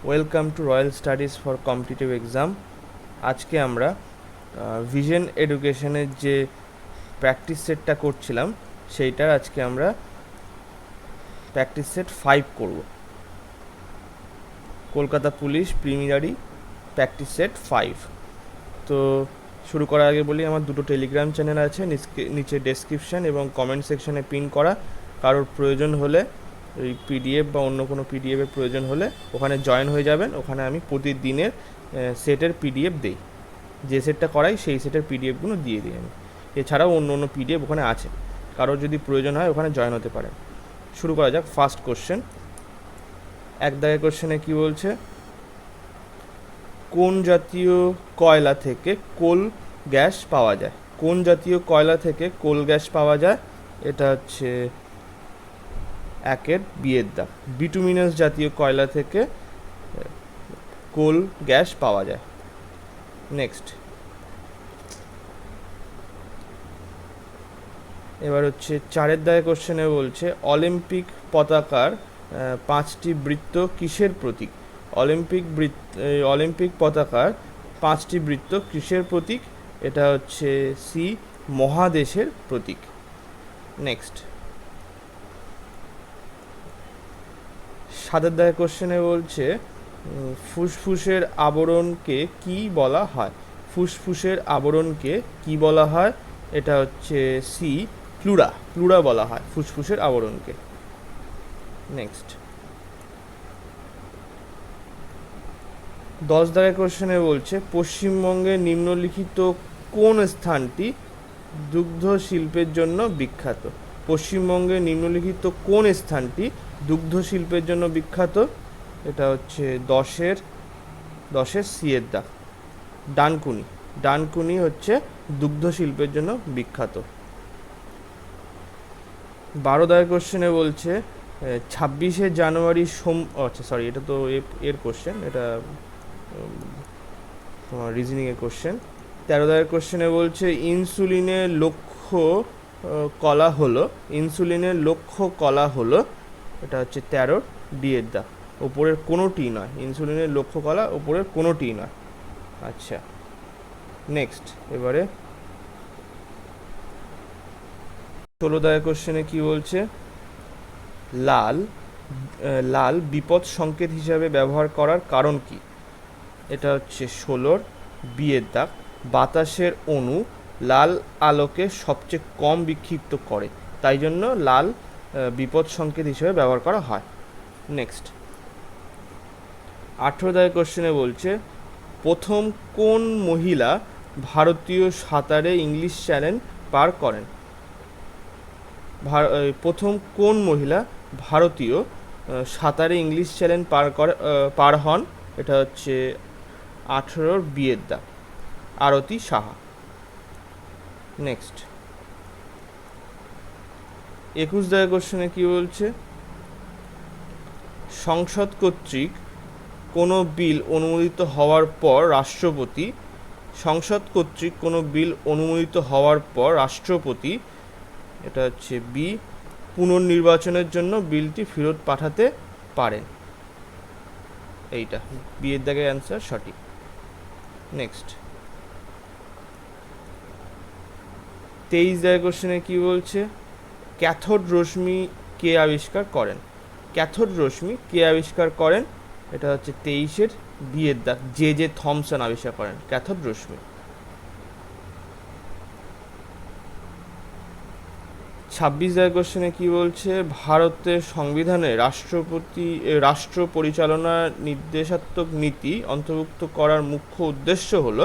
Welcome to royal studies for competitive exam. আজকে আমরা vision এডুকেশনের যে প্র্যাকটিস সেটটা করছিলাম সেইটার আজকে আমরা প্র্যাকটিস সেট 5 করব। Kolkata police preliminary practice set 5। তো শুরু করার আগে বলি, আমার দুটো টেলিগ্রাম চ্যানেল আছে, নিচে ডেসক্রিপশান এবং কমেন্ট সেকশানে পিন করা। কারোর প্রয়োজন হলে এই পিডিএফ বা অন্য কোনো পিডিএফের প্রয়োজন হলে ওখানে জয়েন হয়ে যাবেন। ওখানে আমি প্রতিদিনের সেটের পিডিএফ দিই, যে সেটটা করাই সেই সেটের পিডিএফগুলো দিয়ে দিই আমি। এছাড়াও অন্য অন্য পিডিএফ ওখানে আছে, কারোর যদি প্রয়োজন হয় ওখানে জয়েন হতে পারেন। শুরু করা যাক। ফার্স্ট কোশ্চেন, এক দাগের কোশ্চেনে কী বলছে, কোন জাতীয় কয়লা থেকে কোল গ্যাস পাওয়া যায়? কোন জাতীয় কয়লা থেকে কোল গ্যাস পাওয়া যায়? এটা হচ্ছে একের বিয়ের দাগ। বিটুমিনাস জাতীয় কয়লা থেকে কোল গ্যাস পাওয়া যায়। নেক্সট, এবার হচ্ছে চারের দাগে কোশ্চেনে বলছে, অলিম্পিক পতাকার 5টি বৃত্ত কিসের প্রতীক? অলিম্পিক পতাকার 5টি বৃত্ত কিসের প্রতীক? এটা হচ্ছে সি, মহাদেশের প্রতীক। নেক্সট, সাতের দাগে কোশ্চেনে বলছে, ফুসফুসের আবরণকে কি বলা হয়? ফুসফুসের আবরণকে কি বলা হয়? এটা হচ্ছে সি, প্লুরা বলা হয় ফুসফুসের আবরণকে। নেক্সট, 10 দাগের কোশ্চেনে বলছে, পশ্চিমবঙ্গের নিম্নলিখিত কোন স্থানটি দুগ্ধ শিল্পের জন্য বিখ্যাত? পশ্চিমবঙ্গের নিম্নলিখিত কোন স্থানটি দুগ্ধ শিল্পের জন্য বিখ্যাত? এটা হচ্ছে 10-এর সি এর দাগ, ডানকুনি হচ্ছে দুগ্ধ শিল্পের জন্য বিখ্যাত। 12 দাগের কোশ্চেনে বলছে, 26শে জানুয়ারি এটা তো এর কোশ্চেন, এটা তোমার রিজনিংয়ের কোশ্চেন। 13 দাগের কোশ্চেনে বলছে, ইনসুলিনের লক্ষ্য কলা হলো, এটা হচ্ছে 13 ডি এর দাগ, ওপরের কোনোটি নয়। ইনসুলিনের লক্ষ্য কলা ওপরের কোনোটি নয়। আচ্ছা, নেক্সট, এবারে 16 দাগের কোশ্চেনে কি বলছে, লাল বিপদ সংকেত হিসাবে ব্যবহার করার কারণ কি? এটা হচ্ছে 16-র বি এর দাগ, বাতাসের অণু লাল আলোকে সবচেয়ে কম বিক্ষিপ্ত করে, তাই জন্য লাল বিপদ সংকেত হিসেবে ব্যবহার করা হয়। নেক্সট, 18 দাগের কোশ্চেনে বলছে, প্রথম কোন মহিলা ভারতীয় সাঁতারে ইংলিশ চ্যানেল পার করেন? প্রথম কোন মহিলা ভারতীয় সাঁতারে ইংলিশ চ্যানেল পার হন? এটা হচ্ছে 18-র বি এর দাগ, আরতি সাহা। নেক্সট, 21 দাগের কোশ্চেনে কি বলছে, সংসদ কর্তৃক কোনো বিল অনুমোদিত হওয়ার পর রাষ্ট্রপতি এটা হচ্ছে বি, পুনর্নির্বাচনের জন্য বিলটি ফেরত পাঠাতে পারেন। এইটা বি এর দাগের অ্যান্সার সঠিক। নেক্সট, 23 দাগের কোশ্চেনে কি বলছে, ক্যাথোড রশ্মি কে আবিষ্কার করেন? এটা হচ্ছে 23-এর বি এর দাগ, জে থমসন আবিষ্কার করেন ক্যাথোড রশ্মি। 26 দাগের কোশ্চেনে কি বলছে, ভারতের সংবিধানে রাষ্ট্র পরিচালনা নির্দেশাত্মক নীতি অন্তর্ভুক্ত করার মুখ্য উদ্দেশ্য হলো?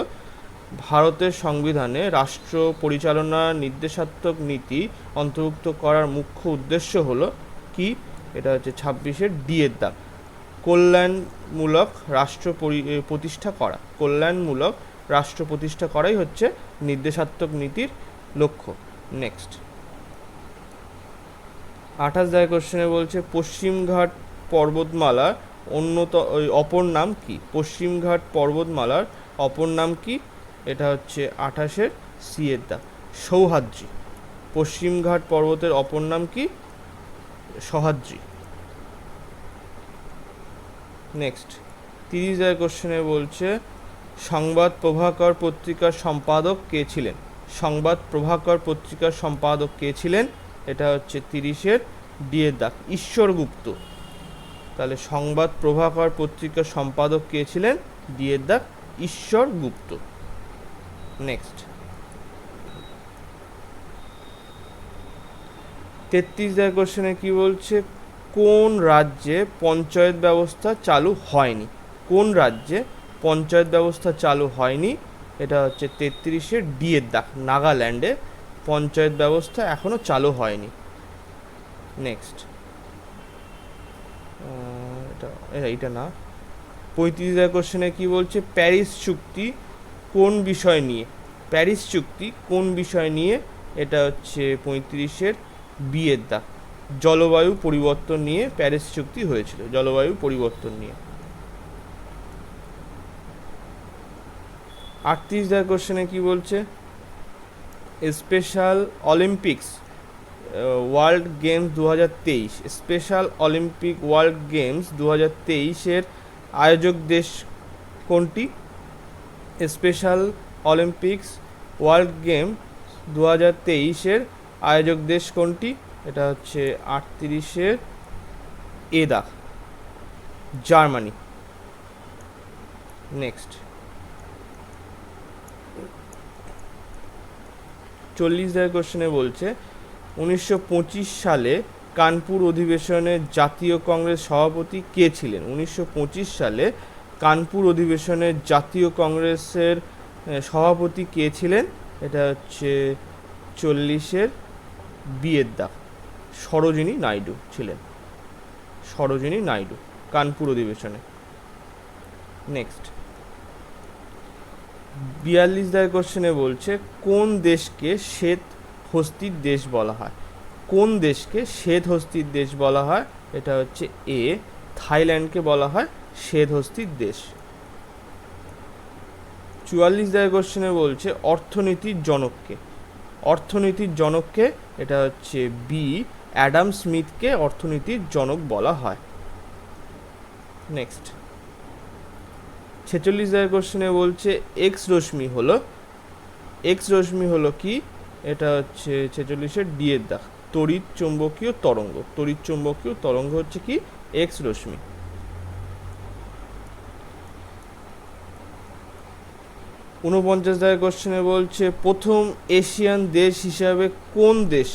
ভারতের সংবিধানে রাষ্ট্র পরিচালনা নির্দেশাত্মক নীতি অন্তর্ভুক্ত করার মুখ্য উদ্দেশ্য হলো কি? এটা হচ্ছে 26-এর ডি এর দাগ, কল্যাণমূলক রাষ্ট্র প্রতিষ্ঠা করাই হচ্ছে নির্দেশাত্মক নীতির লক্ষ্য। নেক্সট, 28 দাগের কোশ্চেনে বলছে, পশ্চিমঘাট পর্বতমালার অপর নাম কি? পর্বতমালার অপর নাম কি? এটা হচ্ছে 28-এর সি এর দাগ, সহ্যাদ্রি। পশ্চিমঘাট পর্বতের অপর নাম কি? সহ্যাদ্রি। নেক্সট, 30 কোশ্চেনে বলছে সংবাদ প্রভাকর পত্রিকার সম্পাদক কে ছিলেন? সংবাদ প্রভাকর পত্রিকার সম্পাদক কে ছিলেন? এটা হচ্ছে 30-এর ডিএর দাগ, ঈশ্বর গুপ্ত। তাহলে সংবাদ প্রভাকর পত্রিকার সম্পাদক কে ছিলেন? ডিএর দাগ, ঈশ্বর গুপ্ত। নেক্সট 33 কোশ্চেনে কি বলছে? কোন রাজ্যে পঞ্চায়েত ব্যবস্থা চালু হয়নি? কোন রাজ্যে পঞ্চায়েত ব্যবস্থা চালু হয়নি? এটা হচ্ছে 33-এর ডিএর দাগ, নাগাল্যান্ডে পঞ্চায়েত ব্যবস্থা এখনো চালু হয়নি। নেক্সট এটা না, 35 কোশ্চেনে কি বলছে? প্যারিস চুক্তি কোন বিষয় নিয়ে? প্যারিস চুক্তি কোন বিষয় নিয়ে? এটা হচ্ছে 35-এর বিয়ের দাগ, জলবায়ু পরিবর্তন নিয়ে প্যারিস চুক্তি হয়েছিল, জলবায়ু পরিবর্তন নিয়ে। 38 কোশ্চেনে কি বলছে? Special Olympics world games 2023, special Olympic world games 2023-এর আয়োজক দেশ কোনটি? স্পেশাল অলিম্পিক্স ওয়ার্ল্ড গেম 2023-এর আয়োজক দেশ কোনটি? এটা হচ্ছে 38-এর এ দাগ, জার্মানি। নেক্সট 40 কোশ্চেনে বলছে 1925 সালে কানপুর অধিবেশনে জাতীয় কংগ্রেস সভাপতি কে ছিলেন? 1925 সালে কানপুর অধিবেশনে জাতীয় কংগ্রেসের সভাপতি কে ছিলেন? এটা হচ্ছে 40-এর বিয়ের দাগ, সরোজিনী নাইডু ছিলেন, সরোজিনী নাইডু কানপুর অধিবেশনে। নেক্সট 42 কোশ্চেনে বলছে কোন দেশকে শ্বেত হস্তির দেশ বলা হয়? কোন দেশকে শ্বেত হস্তির দেশ বলা হয়? এটা হচ্ছে এ, থাইল্যান্ডকে বলা হয় শ্বেত হস্তির দেশ। 44 কোশ্চেনে বলছে অর্থনীতির জনককে? অর্থনীতির জনককে? এটা হচ্ছে বি, অ্যাডাম স্মিথকে অর্থনীতির জনক বলা হয়। নেক্সট 46 কোশ্চেনে বলছে এক্স রশ্মি হলো, এক্স রশ্মি হলো কি? এটা হচ্ছে 46-এর ডিএর দাগ, তড়িৎ চুম্বকীয় তরঙ্গ। তড়িৎ চুম্বকীয় তরঙ্গ হচ্ছে কি? এক্স রশ্মি। 49 কোশ্চেনে বলছে প্রথম এশিয়ান দেশ হিসাবে কোন দেশ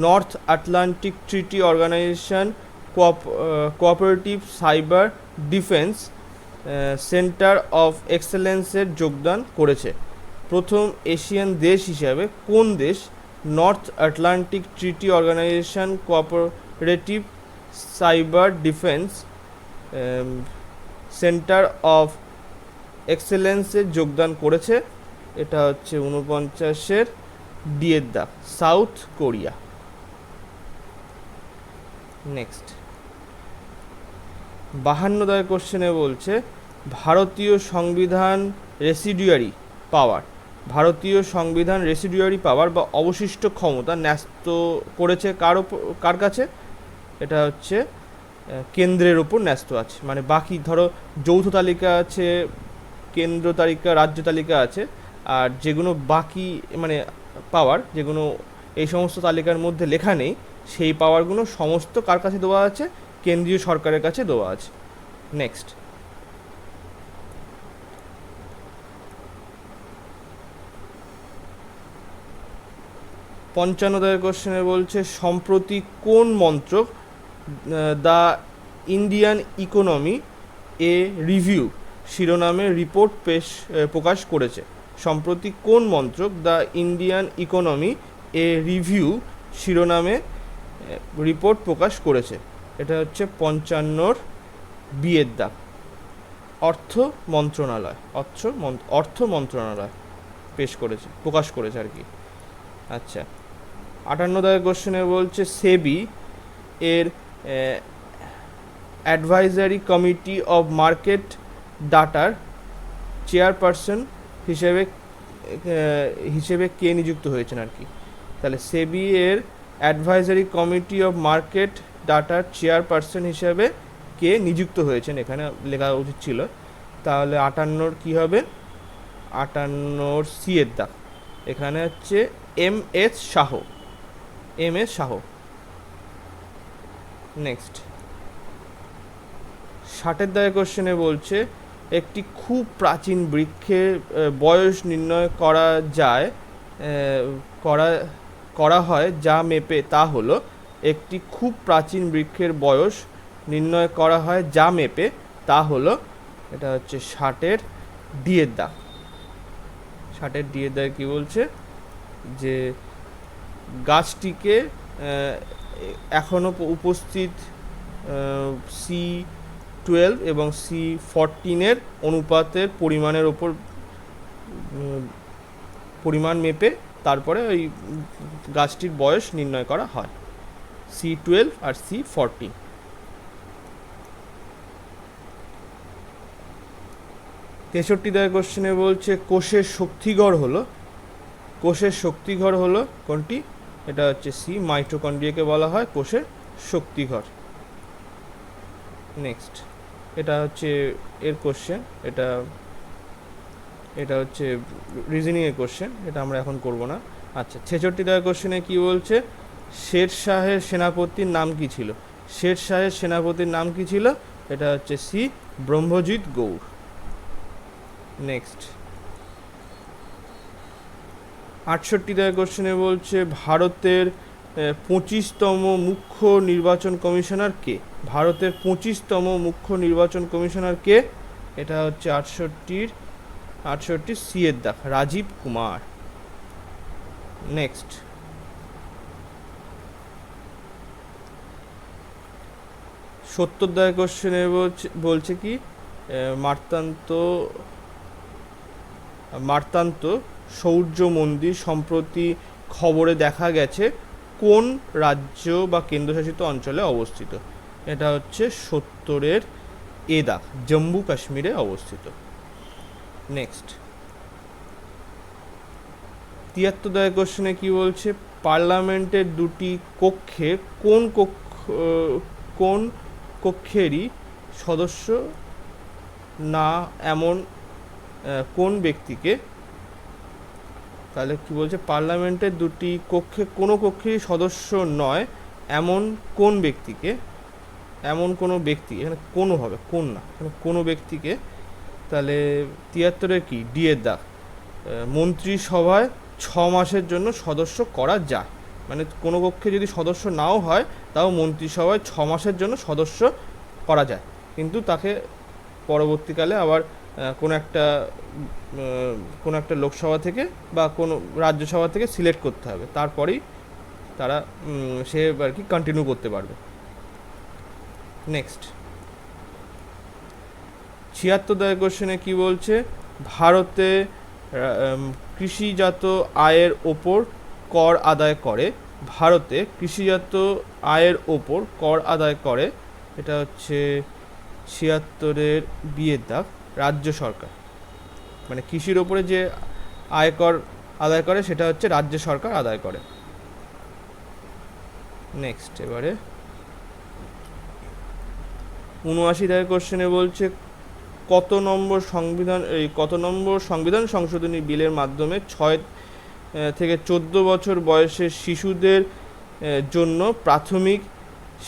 north Atlantic treaty organization cooperative cyber defence centre of এক্সেলেন্সের যোগদান করেছে? প্রথম এশিয়ান দেশ হিসাবে কোন দেশ north Atlantic treaty organization cooperative cyber defence centre of এক্সেলেন্সের যোগদান করেছে? এটা হচ্ছে 49-এর ডিএর দাগ, সাউথ কোরিয়া। নেক্সট 52 কোশ্চেনে বলছে ভারতীয় সংবিধান রেসিডুয়ারি পাওয়ার, ভারতীয় সংবিধান রেসিডুয়ারি পাওয়ার বা অবশিষ্ট ক্ষমতা ন্যস্ত করেছে কার কাছে? এটা হচ্ছে কেন্দ্রের ওপর ন্যস্ত আছে। মানে বাকি ধরো যৌথ তালিকা আছে, কেন্দ্র তালিকা, রাজ্য তালিকা আছে, আর যেগুলো বাকি মানে পাওয়ার যেগুলো এই সমস্ত তালিকার মধ্যে লেখা নেই, সেই পাওয়ারগুলো সমস্ত কার কাছে দেওয়া আছে? কেন্দ্রীয় সরকারের কাছে দেওয়া আছে। নেক্সট 55 কোশ্চেনে বলছে সম্প্রতি কোন মন্ত্রক the Indian economy A review শিরোনামে রিপোর্ট প্রকাশ করেছে? সম্প্রতি কোন মন্ত্রক the Indian economy A review শিরোনামে রিপোর্ট প্রকাশ করেছে? এটা হচ্ছে 55-র বিয়ের দাগ, অর্থ মন্ত্রণালয়, অর্থ মন্ত্রণালয় প্রকাশ করেছে আর কি। আচ্ছা 58 কোশ্চেনে বলছে সেবি এর অ্যাডভাইজারি কমিটি অফ মার্কেট ডাটার চেয়ারপারসন হিসেবে কে নিযুক্ত হয়েছেন আর কি? তাহলে সেবি এর অ্যাডভাইজারি কমিটি অফ মার্কেট ডাটার চেয়ারপারসন হিসেবে কে নিযুক্ত হয়েছেন, এখানে লেখা উচিত ছিল। তাহলে 58 কি হবে? 58 সি এর দাগ, এখানে হচ্ছে M S Shah, M S Shah. Next 60 দাগের কোশ্চেনে বলছে একটি খুব প্রাচীন বৃক্ষের বয়স নির্ণয় করা যায়, করা করা হয় যা মেপে, তা হলো একটি খুব প্রাচীন বৃক্ষের বয়স নির্ণয় করা হয় যা মেপে, তা হলো, এটা হচ্ছে 60 ডি এর দাগ। 60 ডি এর দাগ কি বলছে? যে গাছটিকে এখনো উপস্থিত C12 এবং C14 অনুপাতের পরিমাণের ওপর পরিমাণ মেপে তারপরে ওই গাছটির বয়স নির্ণয় করা হয়, C12 আর C14। 63 দাগের কোশ্চেনে বলছে কোষের শক্তিঘর হলো, কোষের শক্তিঘর হলো কোনটি? এটা হচ্ছে সি, মাইটোকন্ড্রিয়াকে বলা হয় কোষের শক্তিঘর। নেক্সট এটা হচ্ছে এর কোশ্চেন, এটা হচ্ছে রিজনিংয়ের কোশ্চেন, এটা আমরা এখন করব না। আচ্ছা 66 দাগের কোশ্চেনে কি বলছে? শের শাহের সেনাপতির নাম কি ছিল? শের শাহের সেনাপতির নাম কি ছিল? এটা হচ্ছে সি, ব্রহ্মজিৎ গৌর। নেক্সট 68 দাগের কোশ্চেনে বলছে ভারতের 25তম মুখ্য নির্বাচন কমিশনার কে? ভারতের 25তম মুখ্য নির্বাচন কমিশনার কে? এটা হচ্ছে 68 সি এর দাগ, রাজীব কুমার। নেক্সট 70 দাগের কোশ্চেনে বলছে কি মার্তান্ত সৌর্য মন্দির সম্প্রতি খবরে দেখা গেছে কোন রাজ্য বা কেন্দ্রশাসিত অঞ্চলে অবস্থিত? এটা হচ্ছে 70 এ দাগ, জম্মু কাশ্মীরে অবস্থিত। নেক্সট 73 দাগের কোশ্চেনে কি বলছে? পার্লামেন্টের দুটি কক্ষে কোন কক্ষেরই সদস্য না এমন কোন ব্যক্তিকে? তাহলে কি বলছে? পার্লামেন্টের দুটি কক্ষে কোনো কক্ষেরই সদস্য নয় এমন কোন ব্যক্তিকে? এমন কোনো ব্যক্তি, এখানে কোনো হবে, কোন না, এখানে কোনো ব্যক্তিকে। তাহলে 73 কি? ডি এর দাগ, মন্ত্রিসভায় 6 মাসের জন্য সদস্য করা যায়। মানে কোনো কক্ষে যদি সদস্য নাও হয় তাও মন্ত্রিসভায় 6 মাসের জন্য সদস্য করা যায়, কিন্তু তাকে পরবর্তীকালে আবার কোনো একটা লোকসভা থেকে বা কোনো রাজ্যসভা থেকে সিলেক্ট করতে হবে, তারপরেই তারা সে আর কি কন্টিনিউ করতে পারবে। নেক্সট 76 দাগের কোশ্চেনে কি বলছে? ভারতে কৃষিজাত আয়ের ওপর কর আদায় করে, ভারতে কৃষিজাত আয়ের ওপর কর আদায় করে, এটা হচ্ছে 76 বি এর দাগ, রাজ্য সরকার। মানে কৃষির ওপরে যে আয়কর আদায় করে সেটা হচ্ছে রাজ্য সরকার আদায় করে। নেক্সট এবারে 79 দাগের কোশ্চেনে বলছে কত নম্বর সংবিধান সংশোধনী বিলের মাধ্যমে 6 থেকে 14 বছর বয়সের শিশুদের জন্য প্রাথমিক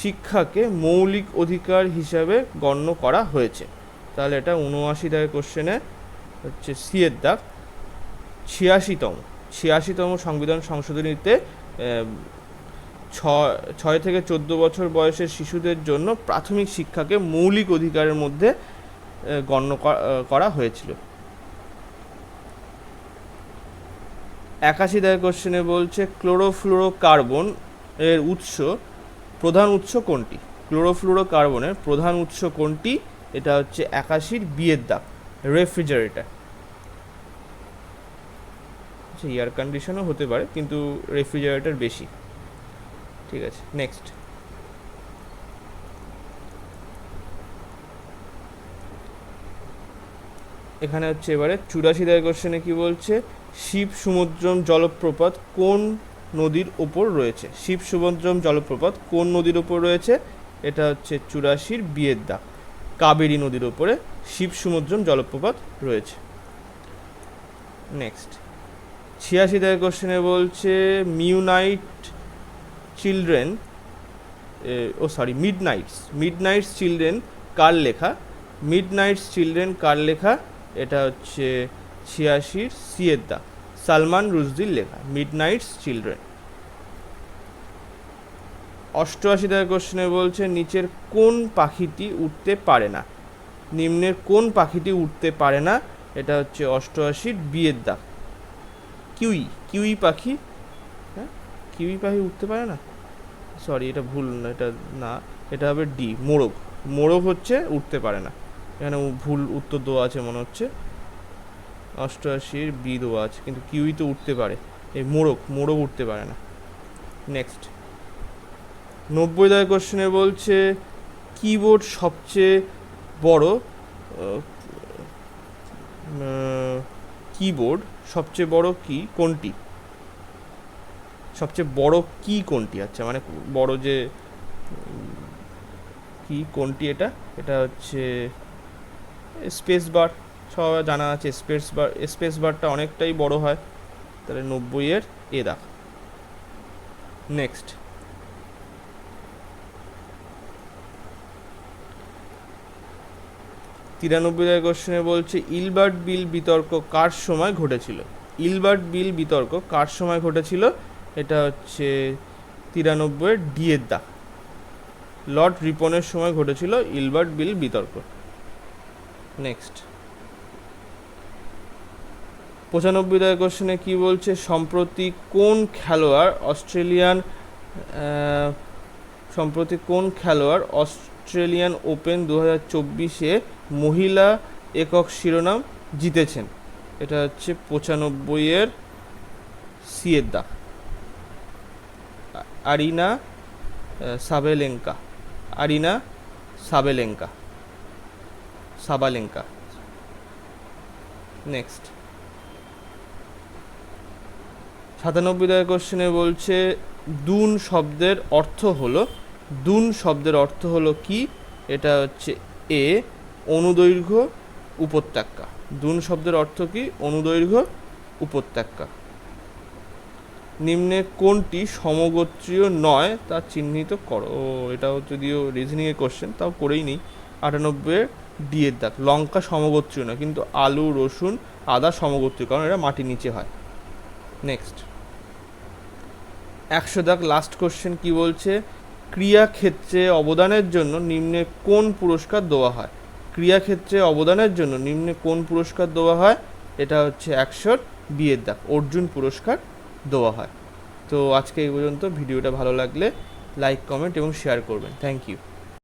শিক্ষাকে মৌলিক অধিকার হিসাবে গণ্য করা হয়েছে? তাহলে এটা 79 দাগের কোশ্চেনে হচ্ছে সি এর দাগ, 86তম সংবিধান সংশোধনীতে 6 থেকে 14 বছর বয়সের শিশুদের জন্য প্রাথমিক শিক্ষাকে মৌলিক অধিকারের মধ্যে গণ্য করা হয়েছিল। 81 দাগের কোশ্চেনে বলছে ক্লোরোফ্লুরোকার্বন এর প্রধান উৎস কোনটি? ক্লোরোফ্লুরোকার্বনের প্রধান উৎস কোনটি? এটা হচ্ছে 81 বি এর দাগ, রেফ্রিজারেটর। আচ্ছা এয়ার কন্ডিশনও হতে পারে, কিন্তু রেফ্রিজারেটর বেশি। ঠিক আছে, নেক্সট এখানে হচ্ছে এবারে 84 দাগের কোশ্চেনে কি বলছে? শিব সমুদ্রম জলপ্রপাত কোন নদীর ওপর রয়েছে? শিব সমুদ্রম জলপ্রপাত কোন নদীর ওপর রয়েছে? এটা হচ্ছে 84 বি এর দাগ, কাবেরী নদীর ওপরে শিব সমুদ্রম জলপ্রপাত রয়েছে। নেক্সট 86 কোশ্চেনে বলছে মিডনাইটস চিলড্রেন কার লেখা? মিডনাইটস চিলড্রেন কার লেখা? এটা হচ্ছে 86 সিয়ের দা, সালমান রুশদির লেখা মিডনাইটস চিলড্রেন। 88 কোশ্চেনে বলছে নিচের কোন পাখিটি উঠতে পারে না? নিম্নের কোন পাখিটি উঠতে পারে না? এটা হচ্ছে 88 বিয়ের দা, কিউই পাখি। হ্যাঁ, কিউই পাখি উঠতে পারে না, সরি এটা ভুল না, এটা হবে ডি, মোরগ হচ্ছে উঠতে পারে না। এখানে ভুল উত্তর দেওয়া আছে মনে হচ্ছে, 88 বি দেওয়া আছে, কিন্তু কিউই তো উঠতে পারে, এই মোরগ উঠতে পারে না। নেক্সট 90 কোশ্চেনে বলছে কিবোর্ড সবচেয়ে বড় কি কোনটি? সবচেয়ে বড় কি কোনটি? আচ্ছা, মানে বড় যে কি কোনটি, এটা হচ্ছে স্পেস বার, সবাই জানা আছে স্পেস বারটা অনেকটাই বড় হয়, তাহলে 90 এ দেখ। নেক্সট 93 কোশ্চেনে বলছে ইলবার্ট বিল বিতর্ক কার সময় ঘটেছিল? এটা হচ্ছে 93 ডি এর দা, লর্ড রিপনের সময় ঘটেছিল ইলবার্ট বিল বিতর্ক। নেক্সট 95 কোশ্চেনে কি বলছে সম্প্রতি কোন খেলোয়াড় অস্ট্রেলিয়ান ওপেন 2024-এ মহিলা একক শিরোনাম জিতেছেন? এটা হচ্ছে 95 সিয়ের দা, আরিনা সাবালেঙ্কা। নেক্সট 97 কোশ্চেনে বলছে দুন শব্দের অর্থ হলো কি? এটা হচ্ছে এ অনুদৈর্ঘ্য উপত্যকা। দুন শব্দের অর্থ কি? অনুদৈর্ঘ্য উপত্যকা। নিম্নে কোনটি সমগোত্রীয় নয় তা চিহ্নিত করো। এটাও যদিও রিজনিংয়ের কোশ্চেন, তাও করেই নিই। 98 ডি এর দাগ, লঙ্কা সমগোত্রীয় নয়, কিন্তু আলু, রসুন, আদা সমগোত্রীয়, কারণ এটা মাটির নিচে হয়। নেক্সট 100 দাগ লাস্ট কোশ্চেন কি বলছে ক্রিয়াক্ষেত্রে অবদানের জন্য নিম্নে কোন পুরস্কার দেওয়া হয়? এটা হচ্ছে 100 বি এর দাগ, অর্জুন পুরস্কার দেওয়া হয়। তো আজকে এই পর্যন্ত। ভিডিওটা ভালো লাগলে লাইক, কমেন্ট এবং শেয়ার করবেন। Thank you.